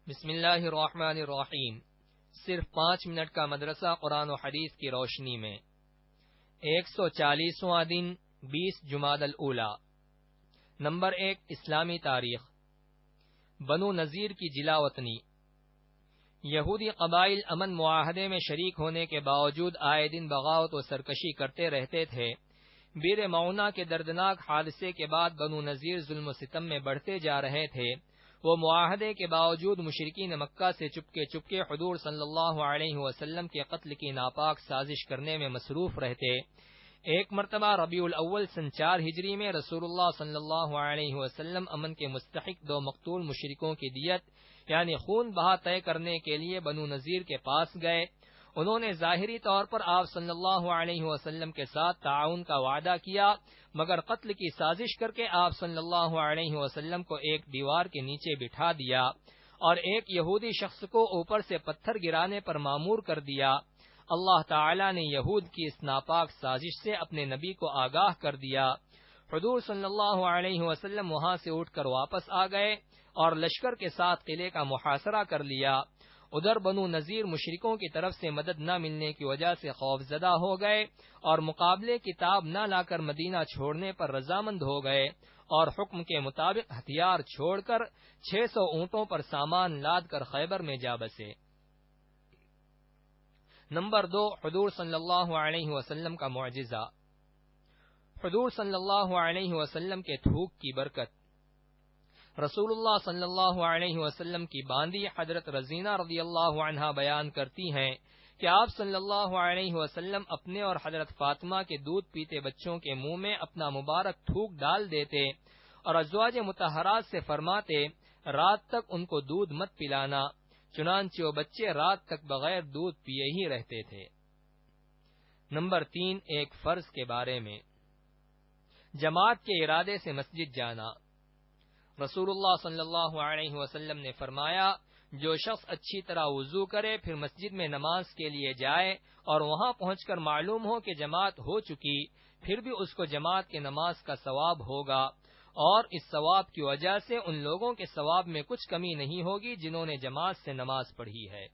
بسم اللہ الرحمن الرحیم۔ صرف 5 منٹ کا مدرسہ قرآن و حدیث کی روشنی میں 140واں دن 20 جمادی الاولی۔ نمبر 1، اسلامی تاریخ۔ بنو نذیر کی جلا وطنی۔ یہودی قبائل امن معاہدے میں شریک ہونے کے باوجود آئے دن بغاوت و سرکشی کرتے رہتے تھے۔ بیر معونہ کے دردناک حادثے کے بعد بنو نذیر ظلم و ستم میں بڑھتے جا رہے تھے۔ وہ معاہدے کے باوجود مشرکین مکہ سے چپکے حضور صلی اللہ علیہ وسلم کے قتل کی ناپاک سازش کرنے میں مصروف رہتے۔ ایک مرتبہ ربیع الاول سن 4 ہجری میں رسول اللہ صلی اللہ علیہ وسلم امن کے مستحق 2 مقتول مشرکوں کی دیت یعنی خون بہا طے کرنے کے لیے بنو نذیر کے پاس گئے۔ انہوں نے ظاہری طور پر آپ صلی اللہ علیہ وسلم کے ساتھ تعاون کا وعدہ کیا، مگر قتل کی سازش کر کے آپ صلی اللہ علیہ وسلم کو ایک دیوار کے نیچے بٹھا دیا اور ایک یہودی شخص کو اوپر سے پتھر گرانے پر مامور کر دیا۔ اللہ تعالی نے یہود کی اس ناپاک سازش سے اپنے نبی کو آگاہ کر دیا۔ حضور صلی اللہ علیہ وسلم وہاں سے اٹھ کر واپس آ گئے اور لشکر کے ساتھ قلعے کا محاصرہ کر لیا۔ ادھر بنو نذیر مشرکوں کی طرف سے مدد نہ ملنے کی وجہ سے خوفزدہ ہو گئے اور مقابلے کی تاب نہ لا کر مدینہ چھوڑنے پر رضامند ہو گئے اور حکم کے مطابق ہتھیار چھوڑ کر 600 اونٹوں پر سامان لاد کر خیبر میں جا بسے۔ نمبر 2، حضور صلی اللہ علیہ وسلم کا معجزہ۔ حضور صلی اللہ علیہ وسلم کے تھوک کی برکت۔ رسول اللہ صلی اللہ علیہ وسلم کی باندی حضرت رزینہ رضی اللہ عنہا بیان کرتی ہیں کہ آپ صلی اللہ علیہ وسلم اپنے اور حضرت فاطمہ کے دودھ پیتے بچوں کے منہ میں اپنا مبارک تھوک ڈال دیتے اور ازواج مطہرات سے فرماتے رات تک ان کو دودھ مت پلانا، چنانچہ وہ بچے رات تک بغیر دودھ پیے ہی رہتے تھے۔ نمبر 3، ایک فرض کے بارے میں۔ جماعت کے ارادے سے مسجد جانا۔ رسول اللہ صلی اللہ علیہ وسلم نے فرمایا، جو شخص اچھی طرح وضو کرے پھر مسجد میں نماز کے لیے جائے اور وہاں پہنچ کر معلوم ہو کہ جماعت ہو چکی، پھر بھی اس کو جماعت کے نماز کا ثواب ہوگا اور اس ثواب کی وجہ سے ان لوگوں کے ثواب میں کچھ کمی نہیں ہوگی جنہوں نے جماعت سے نماز پڑھی ہے۔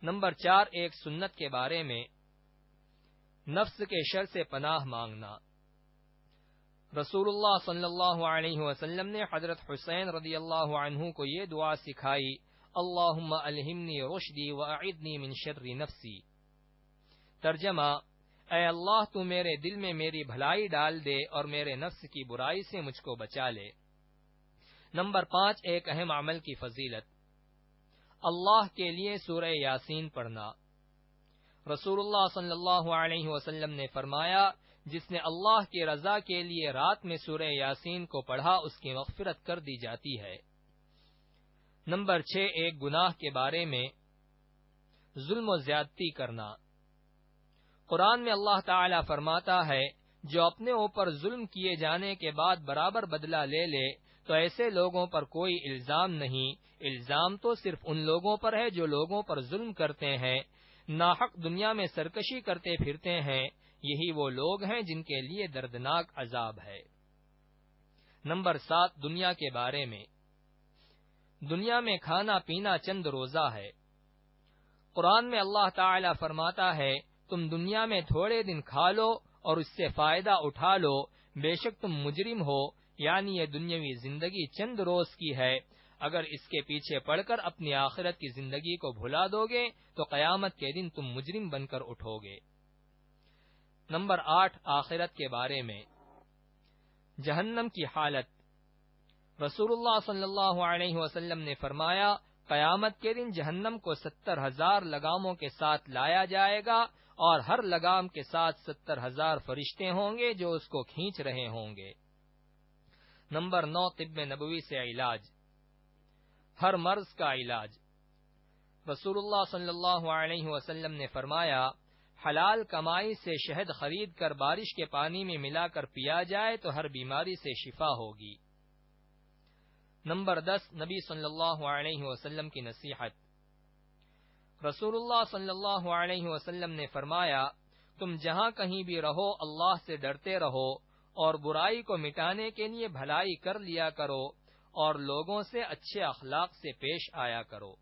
نمبر 4، ایک سنت کے بارے میں۔ نفس کے شر سے پناہ مانگنا۔ رسول اللہ صلی اللہ علیہ وسلم نے حضرت حسین رضی اللہ عنہ کو یہ دعا سکھائی، اللہم الہمنی رشدی واعذنی من شر نفسی۔ ترجمہ، اے اللہ تو میرے دل میں میری بھلائی ڈال دے اور میرے نفس کی برائی سے مجھ کو بچا لے۔ نمبر 5، ایک اہم عمل کی فضیلت۔ اللہ کے لیے سورہ یاسین پڑھنا۔ رسول اللہ صلی اللہ علیہ وسلم نے فرمایا، جس نے اللہ کی رضا کے لیے رات میں سورہ یاسین کو پڑھا اس کی مغفرت کر دی جاتی ہے۔ نمبر 6، ایک گناہ کے بارے میں۔ ظلم و زیادتی کرنا۔ قرآن میں اللہ تعالی فرماتا ہے، جو اپنے اوپر ظلم کیے جانے کے بعد برابر بدلہ لے لے تو ایسے لوگوں پر کوئی الزام نہیں، الزام تو صرف ان لوگوں پر ہے جو لوگوں پر ظلم کرتے ہیں، ناحق دنیا میں سرکشی کرتے پھرتے ہیں، یہی وہ لوگ ہیں جن کے لیے دردناک عذاب ہے۔ نمبر 7، دنیا کے بارے میں۔ دنیا میں کھانا پینا چند روزہ ہے۔ قرآن میں اللہ تعالی فرماتا ہے، تم دنیا میں تھوڑے دن کھا لو اور اس سے فائدہ اٹھا لو، بے شک تم مجرم ہو، یعنی یہ دنیاوی زندگی چند روز کی ہے، اگر اس کے پیچھے پڑ کر اپنی آخرت کی زندگی کو بھلا دو گے تو قیامت کے دن تم مجرم بن کر اٹھو گے۔ نمبر 8، آخرت کے بارے میں۔ جہنم کی حالت۔ رسول اللہ صلی اللہ علیہ وسلم نے فرمایا، قیامت کے دن جہنم کو 70,000 لگاموں کے ساتھ لایا جائے گا اور ہر لگام کے ساتھ 70,000 فرشتے ہوں گے جو اس کو کھینچ رہے ہوں گے۔ نمبر 9، طب نبوی سے علاج۔ ہر مرض کا علاج۔ رسول اللہ صلی اللہ علیہ وسلم نے فرمایا، حلال کمائی سے شہد خرید کر بارش کے پانی میں ملا کر پیا جائے تو ہر بیماری سے شفا ہوگی۔ نمبر 10، نبی صلی اللہ علیہ وسلم کی نصیحت۔ رسول اللہ صلی اللہ علیہ وسلم نے فرمایا، تم جہاں کہیں بھی رہو اللہ سے ڈرتے رہو اور برائی کو مٹانے کے لیے بھلائی کر لیا کرو اور لوگوں سے اچھے اخلاق سے پیش آیا کرو۔